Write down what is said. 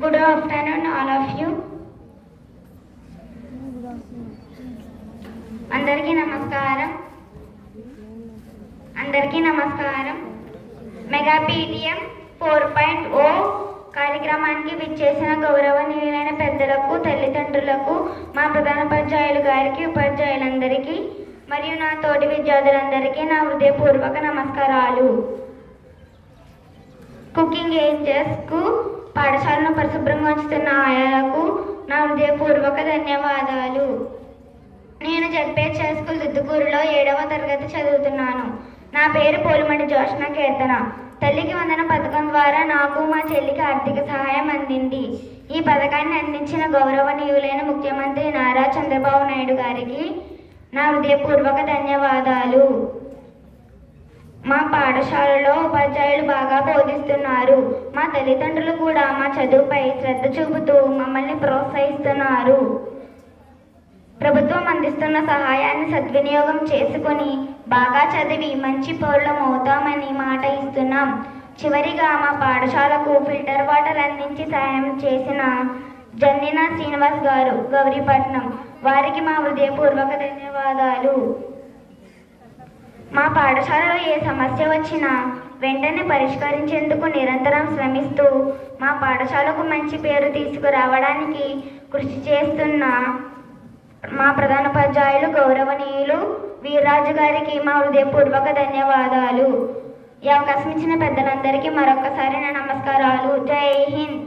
Good afternoon, all of you. అందరికీ నమస్కారం. మెగాపీడియం 4.0 కార్యక్రమానికి విచ్చేసిన గౌరవనీయులైన పెద్దలకు, తల్లిదండ్రులకు, మా ప్రధానోపాధ్యాయులు గారికి, ఉపాధ్యాయులందరికీ మరియు నా తోటి విద్యార్థులందరికీ నా హృదయపూర్వక నమస్కారాలు. కుకింగ్ ఏంజల్స్కు, పాఠశాలను పరిశుభ్రంగా ఉంచుతున్న ఆయాలకు నా హృదయపూర్వక ధన్యవాదాలు. నేను జెడ్పీహెచ్ హై స్కూల్ దుద్దుకూరులో 7వ తరగతి చదువుతున్నాను. నా పేరు పోలుమడి జోష్న కీర్తన. తల్లికి వందనం పథకం ద్వారా నాకు, మా చెల్లికి ఆర్థిక సహాయం అందింది. ఈ పథకాన్ని అందించిన గౌరవనీయులైన ముఖ్యమంత్రి నారా చంద్రబాబు నాయుడు గారికి నా హృదయపూర్వక ధన్యవాదాలు. మా పాఠశాలలో ఉపాధ్యాయులు బాగా బోధిస్తున్నారు. మా తల్లిదండ్రులు కూడా మా చదువుపై శ్రద్ధ చూపుతూ మమ్మల్ని ప్రోత్సహిస్తున్నారు. ప్రభుత్వం అందిస్తున్న సహాయాన్ని సద్వినియోగం చేసుకుని బాగా చదివి మంచి పౌరులం అవుతామని మాట ఇస్తున్నాం. చివరిగా మా పాఠశాలకు ఫిల్టర్ వాటర్ అందించి సహాయం చేసిన జన్నిన శ్రీనివాస్ గారు, గౌరీపట్నం, వారికి మా హృదయపూర్వక ధన్యవాదాలు. మా పాఠశాలలో ఏ సమస్య వచ్చినా వెంటనే పరిష్కరించేందుకు నిరంతరం శ్రమిస్తూ మా పాఠశాలకు మంచి పేరు తీసుకురావడానికి కృషి చేస్తున్న మా ప్రధానోపాధ్యాయులు గౌరవనీయులు వీర్రాజు గారికి మా హృదయపూర్వక ధన్యవాదాలు. ఈ అవకాశం ఇచ్చిన పెద్దలందరికీ మరొకసారి నా నమస్కారాలు. జై హింద్.